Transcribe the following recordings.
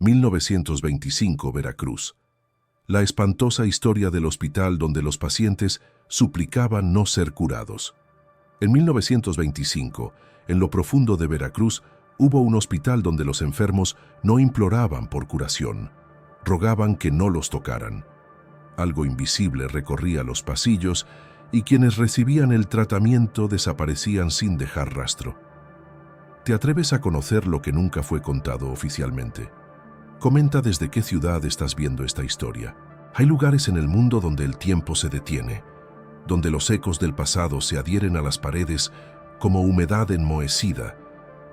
1925, Veracruz. La espantosa historia del hospital donde los pacientes suplicaban no ser curados. En 1925, en lo profundo de Veracruz, hubo un hospital donde los enfermos no imploraban por curación, rogaban que no los tocaran. Algo invisible recorría los pasillos y quienes recibían el tratamiento desaparecían sin dejar rastro. ¿Te atreves a conocer lo que nunca fue contado oficialmente? Comenta desde qué ciudad estás viendo esta historia. Hay lugares en el mundo donde el tiempo se detiene, donde los ecos del pasado se adhieren a las paredes como humedad enmohecida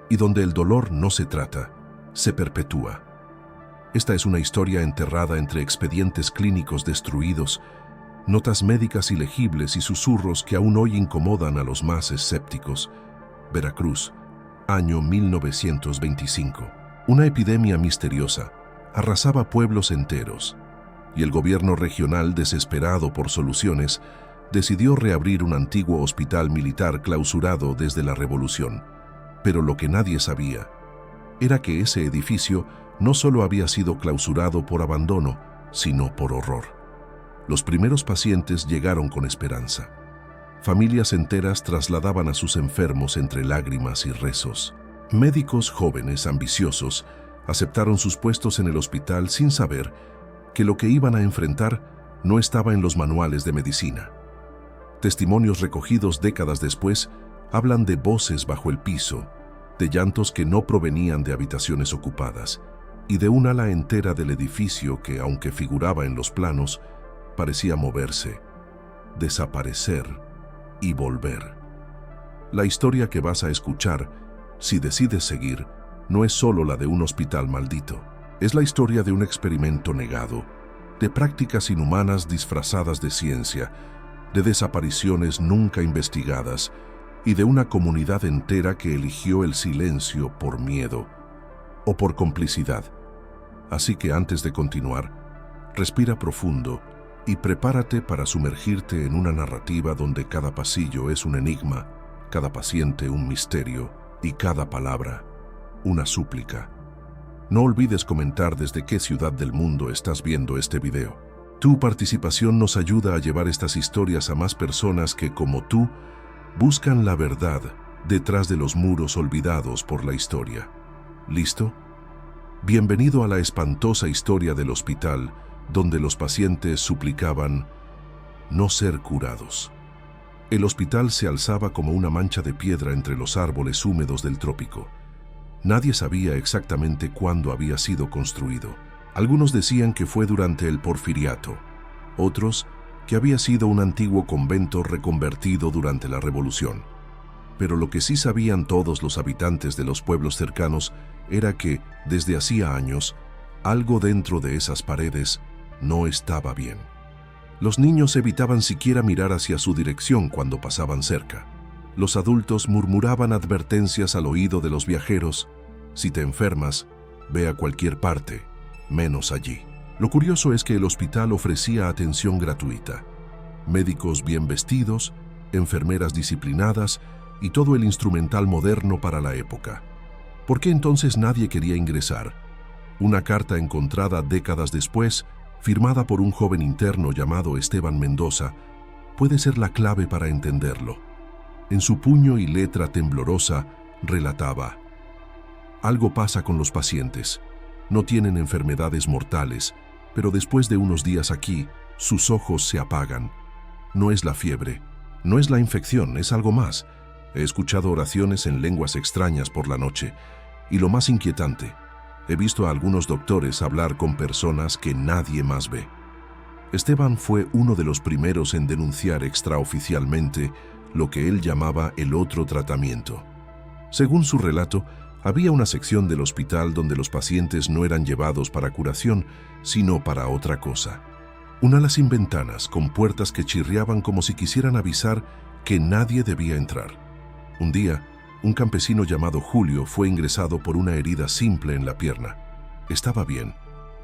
y donde el dolor no se trata, se perpetúa. Esta es una historia enterrada entre expedientes clínicos destruidos, notas médicas ilegibles y susurros que aún hoy incomodan a los más escépticos. Veracruz, año 1925. Una epidemia misteriosa arrasaba pueblos enteros, y el gobierno regional, desesperado por soluciones, decidió reabrir un antiguo hospital militar clausurado desde la Revolución. Pero lo que nadie sabía era que ese edificio no solo había sido clausurado por abandono, sino por horror. Los primeros pacientes llegaron con esperanza. Familias enteras trasladaban a sus enfermos entre lágrimas y rezos. Médicos jóvenes, ambiciosos, aceptaron sus puestos en el hospital sin saber que lo que iban a enfrentar no estaba en los manuales de medicina. Testimonios recogidos décadas después hablan de voces bajo el piso, de llantos que no provenían de habitaciones ocupadas y de un ala entera del edificio que, aunque figuraba en los planos, parecía moverse, desaparecer y volver. La historia que vas a escuchar, si decides seguir, no es solo la de un hospital maldito. Es la historia de un experimento negado, de prácticas inhumanas disfrazadas de ciencia, de desapariciones nunca investigadas y de una comunidad entera que eligió el silencio por miedo o por complicidad. Así que antes de continuar, respira profundo y prepárate para sumergirte en una narrativa donde cada pasillo es un enigma, cada paciente un misterio y cada palabra una súplica. No olvides comentar desde qué ciudad del mundo estás viendo este video. Tu participación nos ayuda a llevar estas historias a más personas que, como tú, buscan la verdad detrás de los muros olvidados por la historia. ¿Listo? Bienvenido a la espantosa historia del hospital donde los pacientes suplicaban no ser curados. El hospital se alzaba como una mancha de piedra entre los árboles húmedos del trópico. Nadie sabía exactamente cuándo había sido construido. Algunos decían que fue durante el Porfiriato, otros que había sido un antiguo convento reconvertido durante la Revolución. Pero lo que sí sabían todos los habitantes de los pueblos cercanos era que, desde hacía años, algo dentro de esas paredes no estaba bien. Los niños evitaban siquiera mirar hacia su dirección cuando pasaban cerca. Los adultos murmuraban advertencias al oído de los viajeros: si te enfermas, ve a cualquier parte, menos allí. Lo curioso es que el hospital ofrecía atención gratuita, médicos bien vestidos, enfermeras disciplinadas y todo el instrumental moderno para la época. ¿Por qué entonces nadie quería ingresar? Una carta encontrada décadas después, firmada por un joven interno llamado Esteban Mendoza, puede ser la clave para entenderlo. En su puño y letra temblorosa relataba: algo pasa con los pacientes. No tienen enfermedades mortales, pero después de unos días aquí, sus ojos se apagan. No es la fiebre, no es la infección, es algo más. He escuchado oraciones en lenguas extrañas por la noche, y lo más inquietante, he visto a algunos doctores hablar con personas que nadie más ve. Esteban fue uno de los primeros en denunciar extraoficialmente lo que él llamaba el otro tratamiento. Según su relato, había una sección del hospital donde los pacientes no eran llevados para curación, sino para otra cosa. Un ala sin ventanas, con puertas que chirriaban como si quisieran avisar que nadie debía entrar. Un día, un campesino llamado Julio fue ingresado por una herida simple en la pierna. Estaba bien,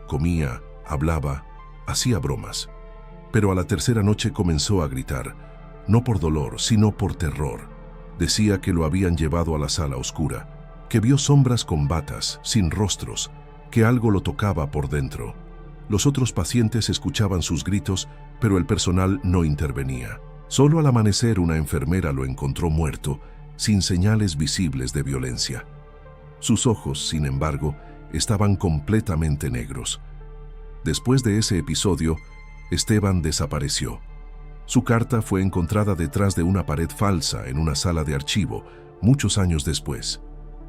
comía, hablaba, hacía bromas. Pero a la tercera noche comenzó a gritar, no por dolor, sino por terror. Decía que lo habían llevado a la sala oscura, que vio sombras con batas, sin rostros, que algo lo tocaba por dentro. Los otros pacientes escuchaban sus gritos, pero el personal no intervenía. Solo al amanecer una enfermera lo encontró muerto, sin señales visibles de violencia. Sus ojos, sin embargo, estaban completamente negros. Después de ese episodio, Esteban desapareció. Su carta fue encontrada detrás de una pared falsa en una sala de archivo, muchos años después.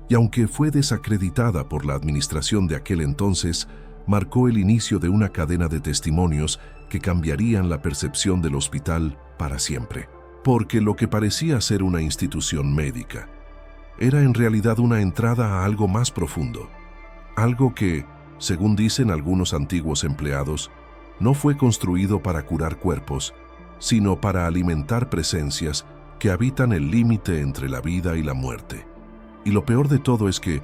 Y aunque fue desacreditada por la administración de aquel entonces, marcó el inicio de una cadena de testimonios que cambiarían la percepción del hospital para siempre. Porque lo que parecía ser una institución médica era en realidad una entrada a algo más profundo. Algo que, según dicen algunos antiguos empleados, no fue construido para curar cuerpos, sino para alimentar presencias que habitan el límite entre la vida y la muerte. Y lo peor de todo es que,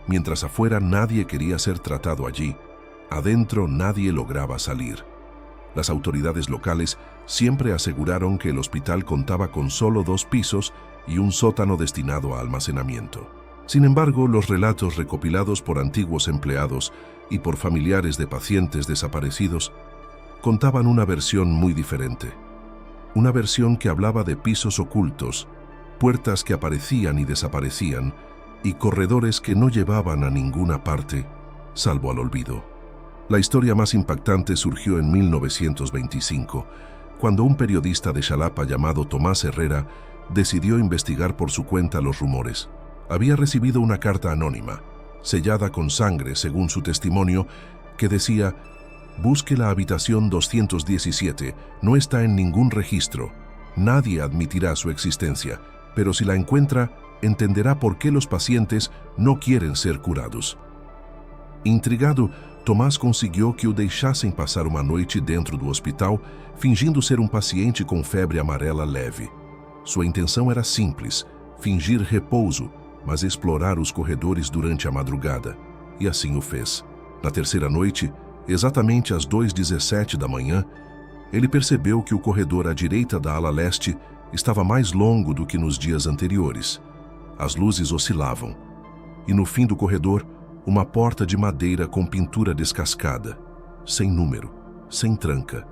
mientras afuera nadie quería ser tratado allí, adentro nadie lograba salir. Las autoridades locales siempre aseguraron que el hospital contaba con solo 2 pisos y un sótano destinado a almacenamiento. Sin embargo, los relatos recopilados por antiguos empleados y por familiares de pacientes desaparecidos contaban una versión muy diferente. Una versión que hablaba de pisos ocultos, puertas que aparecían y desaparecían, y corredores que no llevaban a ninguna parte, salvo al olvido. La historia más impactante surgió en 1925, cuando un periodista de Xalapa llamado Tomás Herrera decidió investigar por su cuenta los rumores. Había recibido una carta anónima, sellada con sangre según su testimonio, que decía: «Busque la habitación 217, no está en ningún registro. Nadie admitirá su existencia, pero si la encuentra, entenderá por qué los pacientes no quieren ser curados». Intrigado, Tomás conseguiu que o deixassem passar uma noite dentro do hospital, fingindo ser um paciente com febre amarela leve. Sua intenção era simples: fingir repouso, mas explorar os corredores durante a madrugada. E assim o fez. Na terceira noite, exatamente às 2h17 da manhã, ele percebeu que o corredor à direita da ala leste estava mais longo do que nos dias anteriores. As luzes oscilavam. E no fim do corredor, uma porta de madeira com pintura descascada, sem número, sem tranca,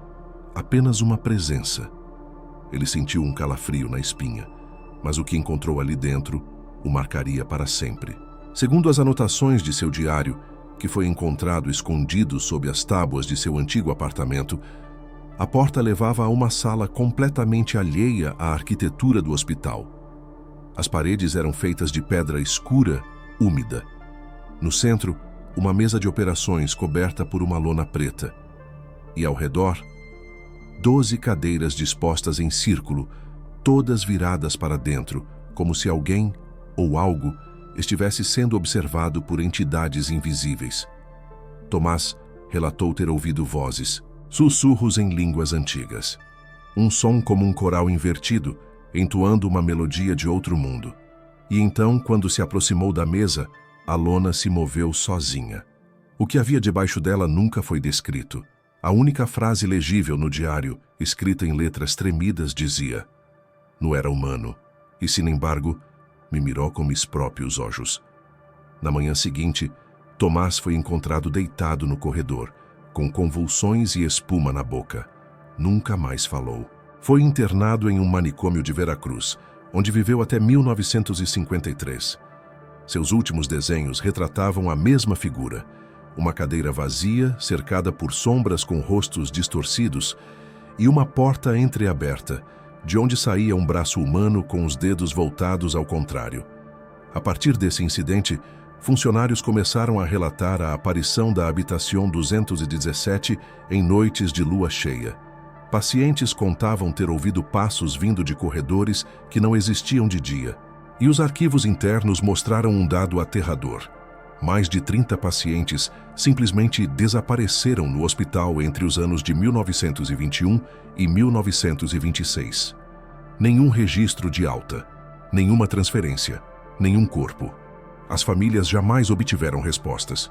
apenas uma presença. Ele sentiu um calafrio na espinha, mas o que encontrou ali dentro o marcaria para sempre. Segundo as anotações de seu diário, que foi encontrado escondido sob as tábuas de seu antigo apartamento, a porta levava a uma sala completamente alheia à arquitetura do hospital. As paredes eram feitas de pedra escura, úmida. No centro, uma mesa de operações coberta por uma lona preta. E ao redor, 12 cadeiras dispostas em círculo, todas viradas para dentro, como se alguém ou algo estivesse sendo observado por entidades invisíveis. Tomás relatou ter ouvido vozes, sussurros em línguas antigas. Um som como um coral invertido, entoando uma melodia de outro mundo. E então, quando se aproximou da mesa, a lona se moveu sozinha. O que havia debaixo dela nunca foi descrito. A única frase legível no diário, escrita em letras tremidas, dizia: «Não era humano, e sin embargo, me mirou com mis próprios olhos». Na manhã seguinte, Tomás foi encontrado deitado no corredor, com convulsões e espuma na boca. Nunca mais falou. Foi internado em um manicômio de Veracruz, onde viveu até 1953. Seus últimos desenhos retratavam a mesma figura, uma cadeira vazia, cercada por sombras com rostos distorcidos, e uma porta entreaberta, de onde saía um braço humano com os dedos voltados ao contrário. A partir desse incidente, funcionários começaram a relatar a aparição da habitação 217 em noites de lua cheia. Pacientes contavam ter ouvido passos vindo de corredores que não existiam de dia. E os arquivos internos mostraram um dado aterrador. Mais de 30 pacientes simplesmente desapareceram no hospital entre os anos de 1921 e 1926. Nenhum registro de alta, nenhuma transferência, nenhum corpo. As famílias jamais obtiveram respostas.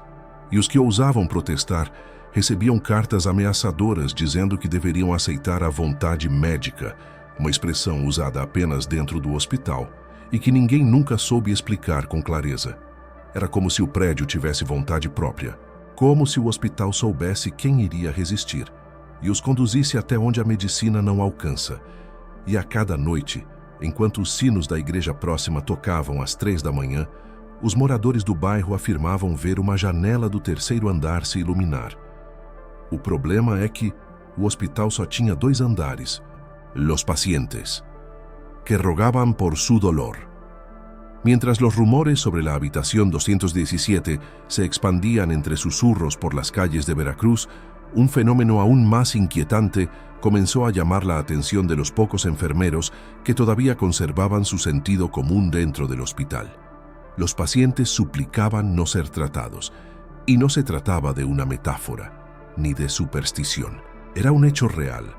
E os que ousavam protestar recebiam cartas ameaçadoras dizendo que deveriam aceitar a vontade médica, uma expressão usada apenas dentro do hospital, e que ninguém nunca soube explicar com clareza. Era como se o prédio tivesse vontade própria. como se o hospital soubesse quem iria resistir e os conduzisse até onde a medicina não alcança. E a cada noite, enquanto os sinos da igreja próxima tocavam às 3 da manhã, os moradores do bairro afirmavam ver uma janela do terceiro andar se iluminar. O problema é que o hospital só tinha 2 andares, los pacientes, que rogaban por su dolor. Mientras los rumores sobre la habitación 217 se expandían entre susurros por las calles de Veracruz, un fenómeno aún más inquietante comenzó a llamar la atención de los pocos enfermeros que todavía conservaban su sentido común dentro del hospital. Los pacientes suplicaban no ser tratados, y no se trataba de una metáfora, ni de superstición. Era un hecho real,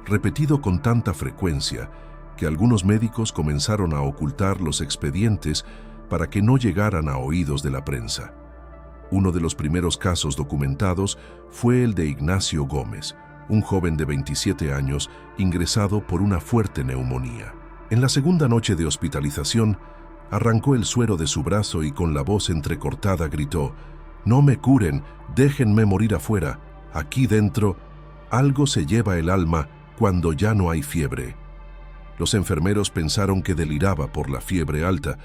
repetido con tanta frecuencia que algunos médicos comenzaron a ocultar los expedientes para que no llegaran a oídos de la prensa. Uno de los primeros casos documentados fue el de Ignacio Gómez, un joven de 27 años ingresado por una fuerte neumonía. En la segunda noche de hospitalización, arrancó el suero de su brazo y con la voz entrecortada gritó: «No me curen, déjenme morir afuera. Aquí dentro, algo se lleva el alma cuando ya no hay fiebre». Los enfermeros pensaron que deliraba por la fiebre alta,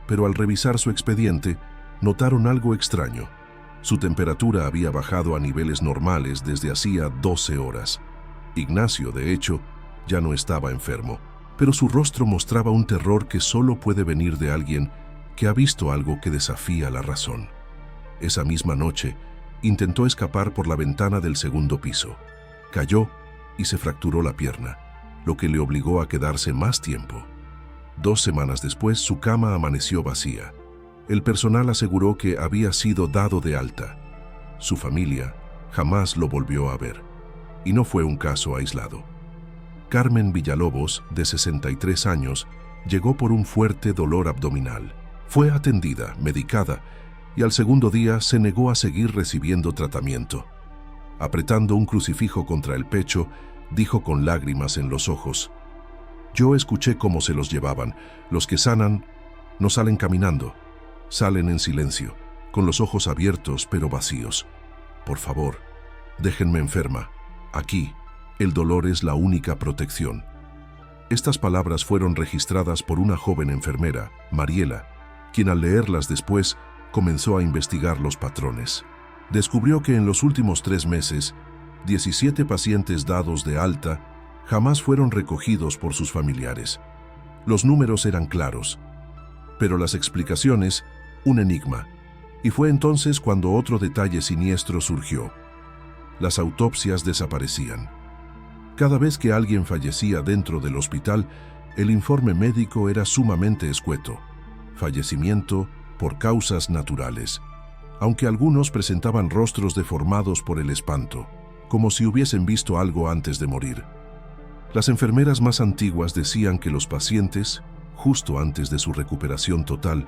pero al revisar su expediente, notaron algo extraño. Su temperatura había bajado a niveles normales desde hacía 12 horas. Ignacio, de hecho, ya no estaba enfermo, pero su rostro mostraba un terror que solo puede venir de alguien que ha visto algo que desafía la razón. Esa misma noche, intentó escapar por la ventana del segundo piso. Cayó y se fracturó la pierna, lo que le obligó a quedarse más tiempo. 2 semanas después, su cama amaneció vacía. El personal aseguró que había sido dado de alta. Su familia jamás lo volvió a ver, y no fue un caso aislado. Carmen Villalobos, de 63 años, llegó por un fuerte dolor abdominal. Fue atendida, medicada, y al segundo día se negó a seguir recibiendo tratamiento. Apretando un crucifijo contra el pecho, dijo con lágrimas en los ojos: «Yo escuché cómo se los llevaban. Los que sanan no salen caminando, salen en silencio, con los ojos abiertos pero vacíos. Por favor, déjenme enferma. Aquí, el dolor es la única protección». Estas palabras fueron registradas por una joven enfermera, Mariela, quien al leerlas después comenzó a investigar los patrones. Descubrió que en los últimos 3 meses, 17 pacientes dados de alta jamás fueron recogidos por sus familiares. Los números eran claros, pero las explicaciones, un enigma. Y fue entonces cuando otro detalle siniestro surgió. Las autopsias desaparecían. Cada vez que alguien fallecía dentro del hospital, el informe médico era sumamente escueto: fallecimiento por causas naturales, aunque algunos presentaban rostros deformados por el espanto, como si hubiesen visto algo antes de morir. Las enfermeras más antiguas decían que los pacientes, justo antes de su recuperación total,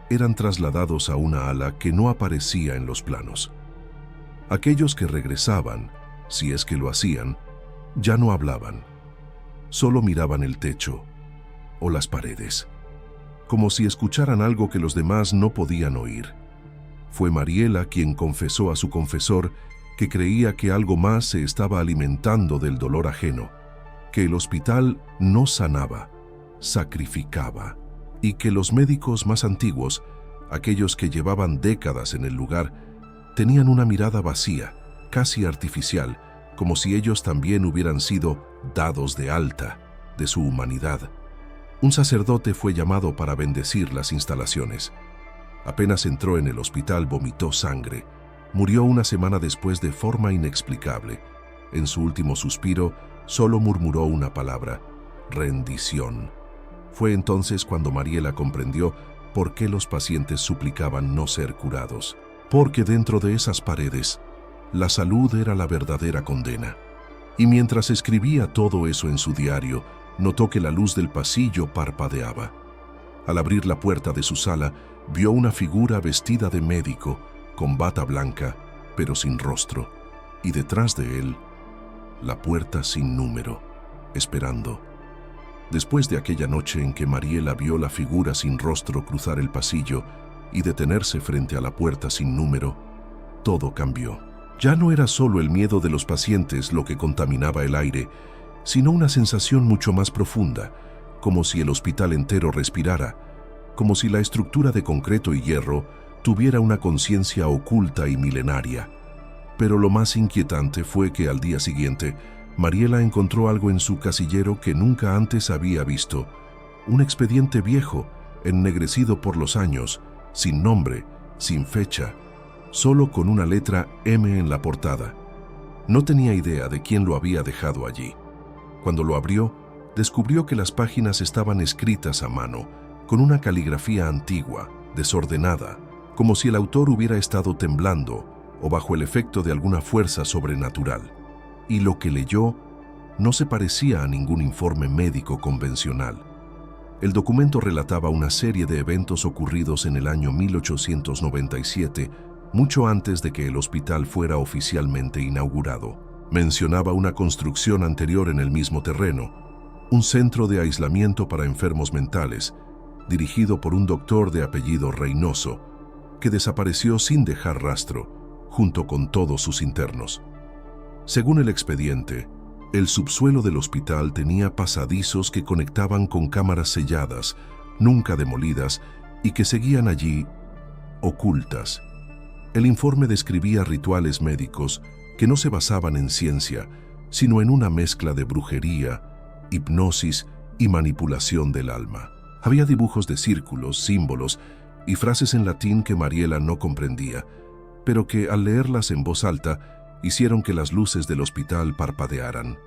eran trasladados a una ala que no aparecía en los planos. Aquellos que regresaban, si es que lo hacían, ya no hablaban. Solo miraban el techo o las paredes, como si escucharan algo que los demás no podían oír. Fue Mariela quien confesó a su confesor que creía que algo más se estaba alimentando del dolor ajeno, que el hospital no sanaba, sacrificaba, y que los médicos más antiguos, aquellos que llevaban décadas en el lugar, tenían una mirada vacía, casi artificial, como si ellos también hubieran sido dados de alta de su humanidad. Un sacerdote fue llamado para bendecir las instalaciones. Apenas entró en el hospital, vomitó sangre. Murió una semana después de forma inexplicable. En su último suspiro, solo murmuró una palabra: rendición. Fue entonces cuando Mariela comprendió por qué los pacientes suplicaban no ser curados. Porque dentro de esas paredes, la salud era la verdadera condena. Y mientras escribía todo eso en su diario, notó que la luz del pasillo parpadeaba. Al abrir la puerta de su sala, vio una figura vestida de médico, con bata blanca, pero sin rostro, y detrás de él, la puerta sin número, esperando. Después de aquella noche en que Mariela vio la figura sin rostro cruzar el pasillo y detenerse frente a la puerta sin número, todo cambió. Ya no era solo el miedo de los pacientes lo que contaminaba el aire, sino una sensación mucho más profunda, como si el hospital entero respirara, como si la estructura de concreto y hierro tuviera una conciencia oculta y milenaria. Pero lo más inquietante fue que al día siguiente, Mariela encontró algo en su casillero que nunca antes había visto: un expediente viejo, ennegrecido por los años, sin nombre, sin fecha, solo con una letra M en la portada. No tenía idea de quién lo había dejado allí. Cuando lo abrió, descubrió que las páginas estaban escritas a mano, con una caligrafía antigua, desordenada, como si el autor hubiera estado temblando o bajo el efecto de alguna fuerza sobrenatural. Y lo que leyó no se parecía a ningún informe médico convencional. El documento relataba una serie de eventos ocurridos en el año 1897, mucho antes de que el hospital fuera oficialmente inaugurado. Mencionaba una construcción anterior en el mismo terreno, un centro de aislamiento para enfermos mentales, dirigido por un doctor de apellido Reynoso, que desapareció sin dejar rastro, junto con todos sus internos. Según el expediente, el subsuelo del hospital tenía pasadizos que conectaban con cámaras selladas, nunca demolidas, y que seguían allí, ocultas. El informe describía rituales médicos que no se basaban en ciencia, sino en una mezcla de brujería, hipnosis y manipulación del alma. Había dibujos de círculos, símbolos y frases en latín que Mariela no comprendía, pero que al leerlas en voz alta hicieron que las luces del hospital parpadearan.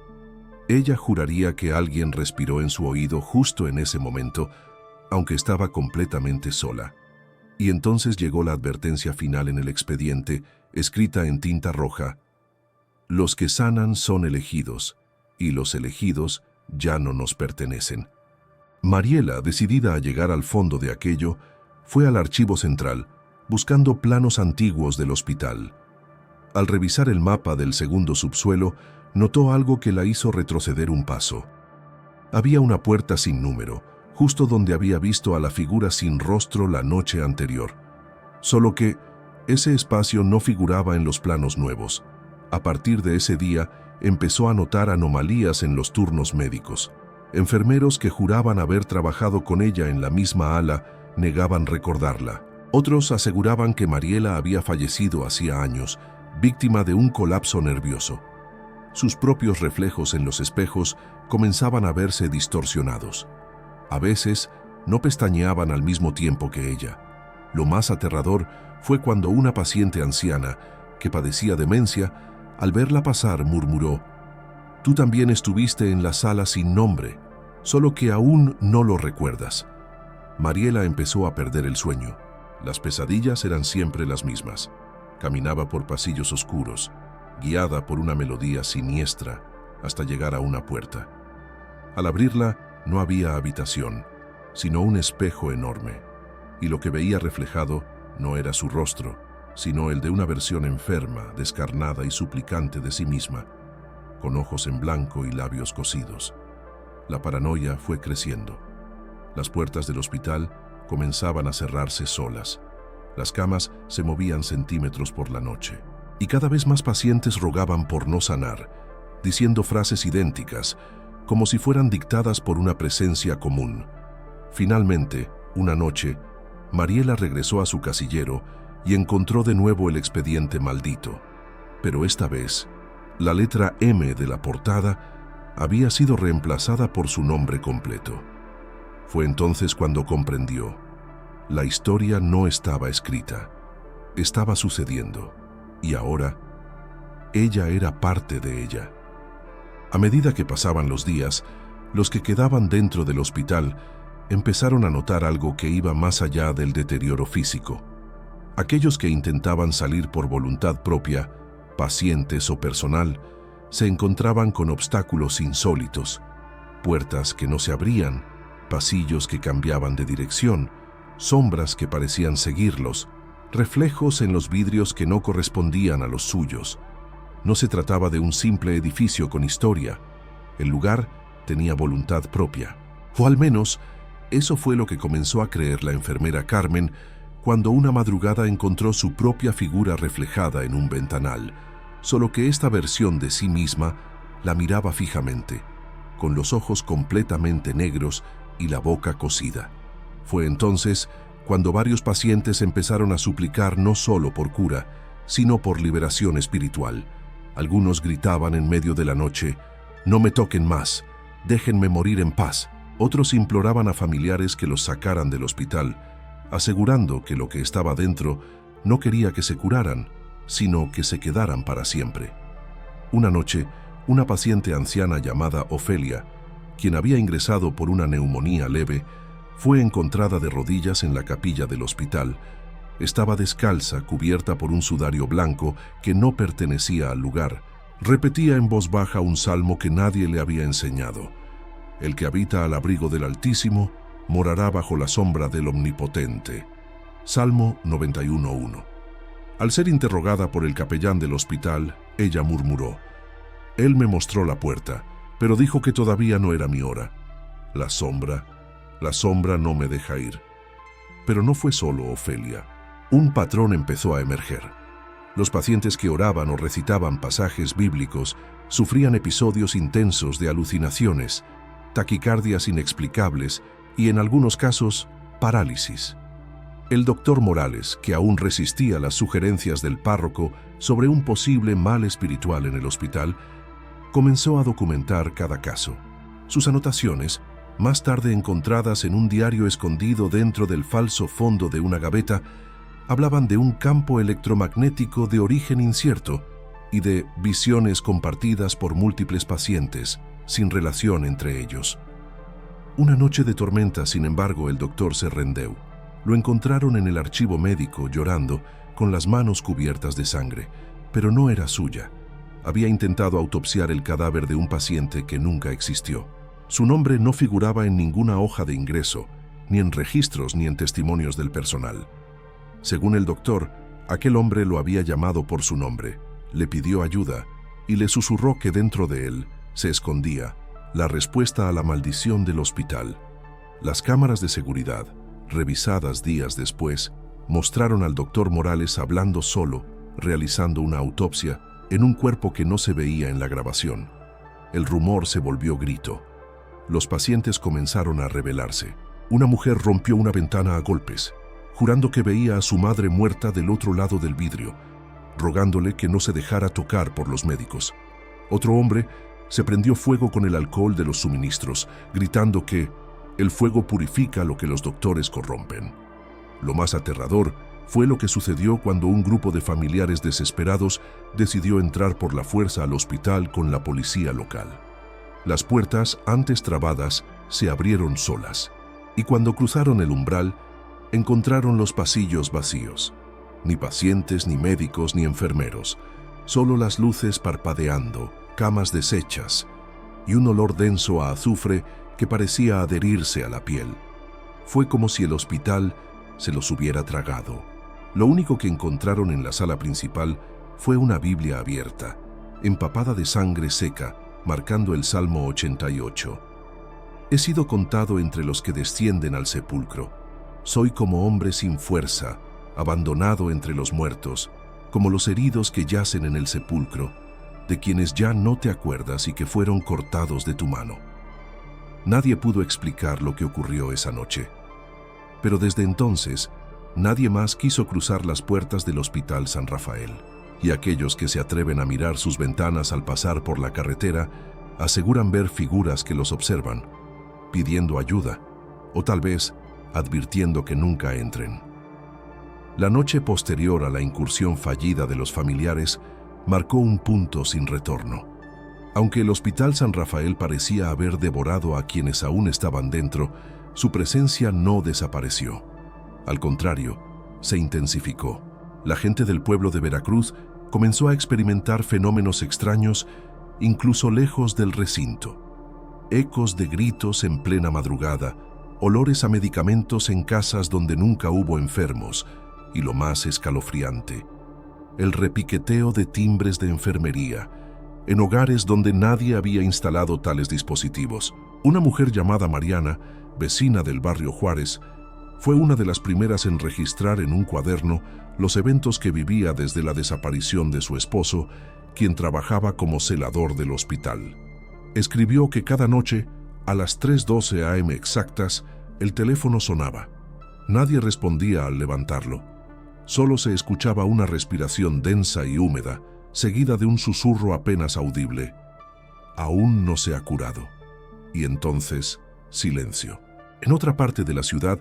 Ella juraría que alguien respiró en su oído justo en ese momento, aunque estaba completamente sola. Y entonces llegó la advertencia final en el expediente, escrita en tinta roja: los que sanan son elegidos, y los elegidos ya no nos pertenecen. Mariela, decidida a llegar al fondo de aquello, fue al archivo central, buscando planos antiguos del hospital. Al revisar el mapa del segundo subsuelo, notó algo que la hizo retroceder un paso. Había una puerta sin número, justo donde había visto a la figura sin rostro la noche anterior. Solo que ese espacio no figuraba en los planos nuevos. A partir de ese día, empezó a notar anomalías en los turnos médicos. Enfermeros que juraban haber trabajado con ella en la misma ala negaban recordarla. Otros aseguraban que Mariela había fallecido hacía años, víctima de un colapso nervioso. Sus propios reflejos en los espejos comenzaban a verse distorsionados. A veces, no pestañeaban al mismo tiempo que ella. Lo más aterrador fue cuando una paciente anciana, que padecía demencia, al verla pasar murmuró: «Tú también estuviste en la sala sin nombre, solo que aún no lo recuerdas». Mariela empezó a perder el sueño. Las pesadillas eran siempre las mismas. Caminaba por pasillos oscuros, guiada por una melodía siniestra, hasta llegar a una puerta. Al abrirla, no había habitación, sino un espejo enorme, y lo que veía reflejado no era su rostro, sino el de una versión enferma, descarnada y suplicante de sí misma, con ojos en blanco y labios cosidos. La paranoia fue creciendo. Las puertas del hospital comenzaban a cerrarse solas. Las camas se movían centímetros por la noche. Y cada vez más pacientes rogaban por no sanar, diciendo frases idénticas, como si fueran dictadas por una presencia común. Finalmente, una noche, Mariela regresó a su casillero y encontró de nuevo el expediente maldito. Pero esta vez, la letra M de la portada había sido reemplazada por su nombre completo. Fue entonces cuando comprendió: la historia no estaba escrita, estaba sucediendo, y ahora ella era parte de ella. A medida que pasaban los días, los que quedaban dentro del hospital empezaron a notar algo que iba más allá del deterioro físico. Aquellos que intentaban salir por voluntad propia, pacientes o personal, se encontraban con obstáculos insólitos: puertas que no se abrían, pasillos que cambiaban de dirección, sombras que parecían seguirlos, reflejos en los vidrios que no correspondían a los suyos. No se trataba de un simple edificio con historia. El lugar tenía voluntad propia. O al menos, eso fue lo que comenzó a creer la enfermera Carmen cuando una madrugada encontró su propia figura reflejada en un ventanal, solo que esta versión de sí misma la miraba fijamente, con los ojos completamente negros y la boca cosida. Fue entonces cuando varios pacientes empezaron a suplicar no solo por cura, sino por liberación espiritual. Algunos gritaban en medio de la noche: «No me toquen más, déjenme morir en paz». Otros imploraban a familiares que los sacaran del hospital, asegurando que lo que estaba dentro no quería que se curaran, sino que se quedaran para siempre. Una noche, una paciente anciana llamada Ofelia, quien había ingresado por una neumonía leve, fue encontrada de rodillas en la capilla del hospital. Estaba descalza, cubierta por un sudario blanco que no pertenecía al lugar. Repetía en voz baja un salmo que nadie le había enseñado: «El que habita al abrigo del Altísimo morará bajo la sombra del Omnipotente». Salmo 91:1. Al ser interrogada por el capellán del hospital, ella murmuró: «Él me mostró la puerta, pero dijo que todavía no era mi hora. La sombra no me deja ir». Pero no fue solo Ofelia. Un patrón empezó a emerger. Los pacientes que oraban o recitaban pasajes bíblicos sufrían episodios intensos de alucinaciones, taquicardias inexplicables y, en algunos casos, parálisis. El doctor Morales, que aún resistía las sugerencias del párroco sobre un posible mal espiritual en el hospital, comenzó a documentar cada caso. Sus anotaciones, más tarde encontradas en un diario escondido dentro del falso fondo de una gaveta, hablaban de un campo electromagnético de origen incierto y de visiones compartidas por múltiples pacientes, sin relación entre ellos. Una noche de tormenta, sin embargo, el doctor se rindió. Lo encontraron en el archivo médico llorando, con las manos cubiertas de sangre, pero no era suya. Había intentado autopsiar el cadáver de un paciente que nunca existió. Su nombre no figuraba en ninguna hoja de ingreso, ni en registros ni en testimonios del personal. Según el doctor, aquel hombre lo había llamado por su nombre, le pidió ayuda y le susurró que dentro de él se escondía la respuesta a la maldición del hospital. Las cámaras de seguridad, revisadas días después, mostraron al doctor Morales hablando solo, realizando una autopsia en un cuerpo que no se veía en la grabación. El rumor se volvió grito. Los pacientes comenzaron a rebelarse. Una mujer rompió una ventana a golpes, jurando que veía a su madre muerta del otro lado del vidrio, rogándole que no se dejara tocar por los médicos. Otro hombre se prendió fuego con el alcohol de los suministros, gritando que el fuego purifica lo que los doctores corrompen. Lo más aterrador fue lo que sucedió cuando un grupo de familiares desesperados decidió entrar por la fuerza al hospital con la policía local. Las puertas, antes trabadas, se abrieron solas, y cuando cruzaron el umbral, encontraron los pasillos vacíos. Ni pacientes, ni médicos, ni enfermeros, solo las luces parpadeando, camas deshechas y un olor denso a azufre que parecía adherirse a la piel. Fue como si el hospital se los hubiera tragado. Lo único que encontraron en la sala principal fue una Biblia abierta, empapada de sangre seca, marcando el Salmo 88. He sido contado entre los que descienden al sepulcro. Soy como hombre sin fuerza, abandonado entre los muertos, como los heridos que yacen en el sepulcro, de quienes ya no te acuerdas y que fueron cortados de tu mano. Nadie pudo explicar lo que ocurrió esa noche. Pero desde entonces, nadie más quiso cruzar las puertas del Hospital San Rafael. Y aquellos que se atreven a mirar sus ventanas al pasar por la carretera aseguran ver figuras que los observan, pidiendo ayuda, o tal vez advirtiendo que nunca entren. La noche posterior a la incursión fallida de los familiares marcó un punto sin retorno. Aunque el Hospital San Rafael parecía haber devorado a quienes aún estaban dentro, su presencia no desapareció. Al contrario, se intensificó. La gente del pueblo de Veracruz comenzó a experimentar fenómenos extraños, incluso lejos del recinto. Ecos de gritos en plena madrugada, olores a medicamentos en casas donde nunca hubo enfermos, y lo más escalofriante, el repiqueteo de timbres de enfermería, en hogares donde nadie había instalado tales dispositivos. Una mujer llamada Mariana, vecina del barrio Juárez, Fue una de las primeras en registrar en un cuaderno los eventos que vivía desde la desaparición de su esposo, quien trabajaba como celador del hospital. Escribió que cada noche, a las 3:12 a.m. exactas, el teléfono sonaba. Nadie respondía al levantarlo. Solo se escuchaba una respiración densa y húmeda, seguida de un susurro apenas audible. Aún no se ha curado. Y entonces, silencio. En otra parte de la ciudad,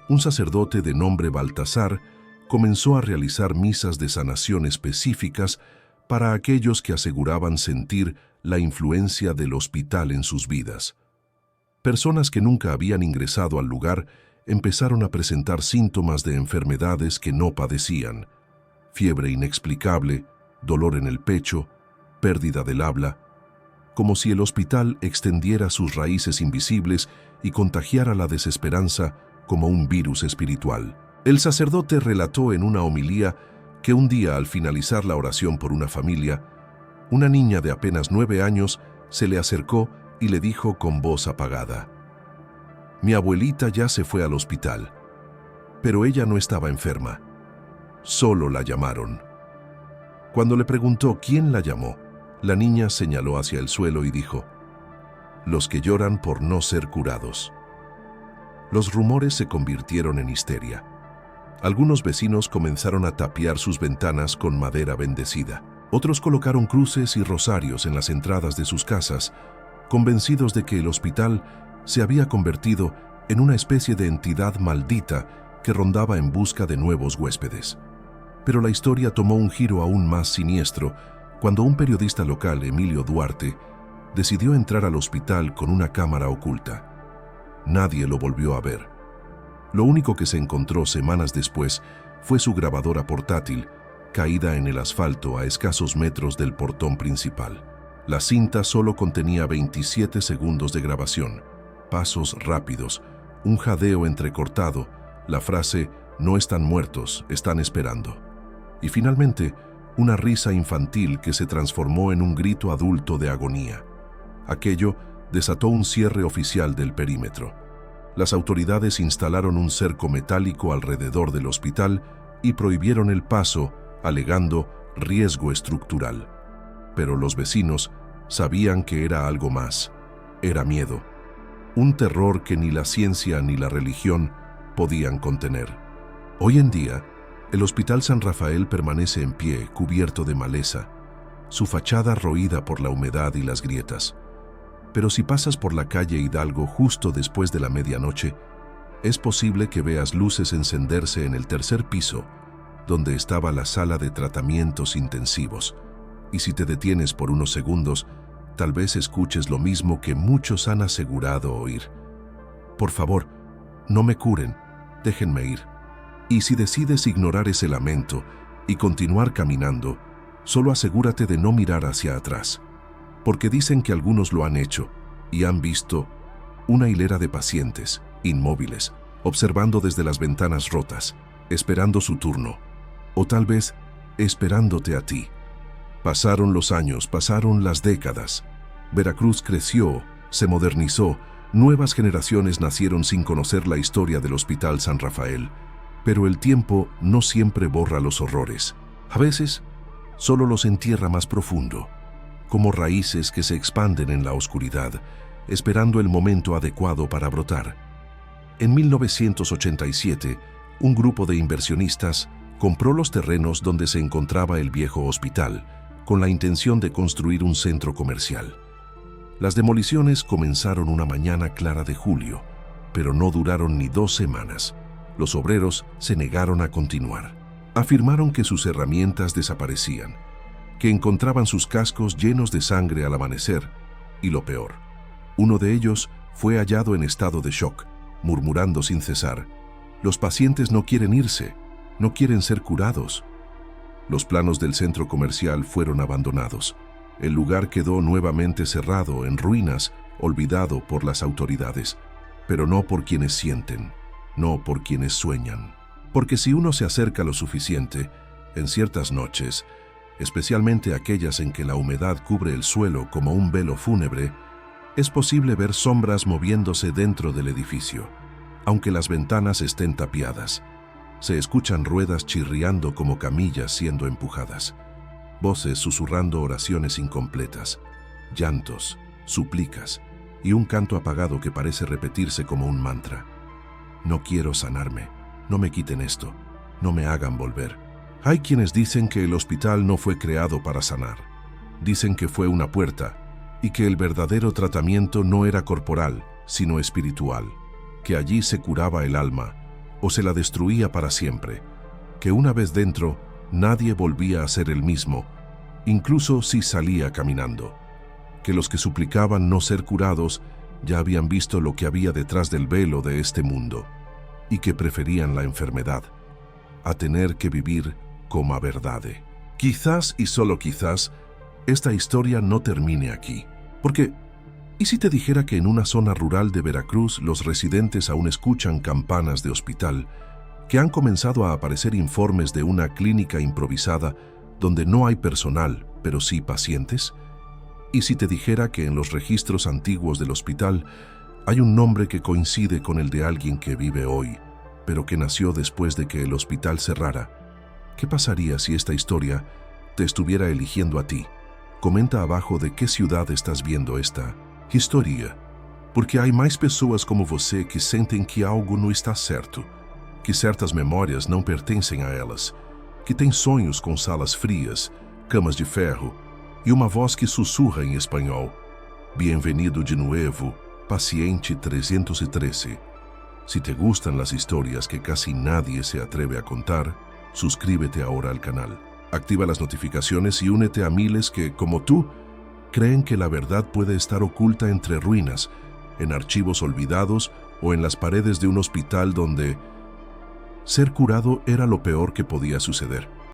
un sacerdote de nombre Baltasar comenzó a realizar misas de sanación específicas para aquellos que aseguraban sentir la influencia del hospital en sus vidas. Personas que nunca habían ingresado al lugar empezaron a presentar síntomas de enfermedades que no padecían: fiebre inexplicable, dolor en el pecho, pérdida del habla, como si el hospital extendiera sus raíces invisibles y contagiara la desesperanza como un virus espiritual. El sacerdote relató en una homilía que un día, al finalizar la oración por una familia, una niña de apenas 9 años se le acercó y le dijo con voz apagada: «Mi abuelita ya se fue al hospital, pero ella no estaba enferma, solo la llamaron». Cuando le preguntó quién la llamó, la niña señaló hacia el suelo y dijo: «Los que lloran por no ser curados». Los rumores se convirtieron en histeria. Algunos vecinos comenzaron a tapiar sus ventanas con madera bendecida. Otros colocaron cruces y rosarios en las entradas de sus casas, convencidos de que el hospital se había convertido en una especie de entidad maldita que rondaba en busca de nuevos huéspedes. Pero la historia tomó un giro aún más siniestro cuando un periodista local, Emilio Duarte, decidió entrar al hospital con una cámara oculta. Nadie lo volvió a ver. Lo único que se encontró semanas después fue su grabadora portátil, caída en el asfalto a escasos metros del portón principal. La cinta solo contenía 27 segundos de grabación, pasos rápidos, un jadeo entrecortado, la frase «No están muertos, están esperando». Y finalmente, una risa infantil que se transformó en un grito adulto de agonía. Aquello desató un cierre oficial del perímetro. Las autoridades instalaron un cerco metálico alrededor del hospital y prohibieron el paso, alegando riesgo estructural. Pero los vecinos sabían que era algo más. Era miedo. Un terror que ni la ciencia ni la religión podían contener. Hoy en día, el Hospital San Rafael permanece en pie, cubierto de maleza, su fachada roída por la humedad y las grietas. Pero si pasas por la calle Hidalgo justo después de la medianoche, es posible que veas luces encenderse en el tercer piso, donde estaba la sala de tratamientos intensivos. Y si te detienes por unos segundos, tal vez escuches lo mismo que muchos han asegurado oír: «Por favor, no me curen, déjenme ir». Y si decides ignorar ese lamento y continuar caminando, solo asegúrate de no mirar hacia atrás, porque dicen que algunos lo han hecho y han visto una hilera de pacientes, inmóviles, observando desde las ventanas rotas, esperando su turno, o tal vez esperándote a ti. Pasaron los años, pasaron las décadas. Veracruz creció, se modernizó, nuevas generaciones nacieron sin conocer la historia del Hospital San Rafael, pero el tiempo no siempre borra los horrores. A veces, solo los entierra más profundo, como raíces que se expanden en la oscuridad, esperando el momento adecuado para brotar. En 1987, un grupo de inversionistas compró los terrenos donde se encontraba el viejo hospital, con la intención de construir un centro comercial. Las demoliciones comenzaron una mañana clara de julio, pero no duraron ni 2 semanas. Los obreros se negaron a continuar. Afirmaron que sus herramientas desaparecían, que encontraban sus cascos llenos de sangre al amanecer, y lo peor, uno de ellos fue hallado en estado de shock, murmurando sin cesar: «Los pacientes no quieren irse, no quieren ser curados». Los planos del centro comercial fueron abandonados. El lugar quedó nuevamente cerrado, en ruinas, olvidado por las autoridades, pero no por quienes sienten, no por quienes sueñan. Porque si uno se acerca lo suficiente, en ciertas noches, especialmente aquellas en que la humedad cubre el suelo como un velo fúnebre, es posible ver sombras moviéndose dentro del edificio, aunque las ventanas estén tapiadas. Se escuchan ruedas chirriando como camillas siendo empujadas, voces susurrando oraciones incompletas, llantos, súplicas y un canto apagado que parece repetirse como un mantra. No quiero sanarme, no me quiten esto, no me hagan volver. Hay quienes dicen que el hospital no fue creado para sanar. Dicen que fue una puerta y que el verdadero tratamiento no era corporal, sino espiritual, que allí se curaba el alma o se la destruía para siempre, que una vez dentro nadie volvía a ser el mismo, incluso si salía caminando, que los que suplicaban no ser curados ya habían visto lo que había detrás del velo de este mundo y que preferían la enfermedad a tener que vivir como a verdade. Quizás y solo quizás esta historia no termine aquí, porque ¿y si te dijera que en una zona rural de Veracruz los residentes aún escuchan campanas de hospital, que han comenzado a aparecer informes de una clínica improvisada donde no hay personal, pero sí pacientes? ¿Y si te dijera que en los registros antiguos del hospital hay un nombre que coincide con el de alguien que vive hoy, pero que nació después de que el hospital cerrara? ¿Qué pasaría si esta historia te estuviera eligiendo a ti? Comenta abajo de qué ciudad estás viendo esta historia, porque há mais pessoas como você que sentem que algo não está certo, que certas memórias não pertencem a elas, que têm sonhos com salas frias, camas de ferro e uma voz que sussurra em espanhol: Bienvenido de nuevo, paciente 313. Si te gustan las historias que casi nadie se atreve a contar, suscríbete ahora al canal, activa las notificaciones y únete a miles que, como tú, creen que la verdad puede estar oculta entre ruinas, en archivos olvidados o en las paredes de un hospital donde ser curado era lo peor que podía suceder.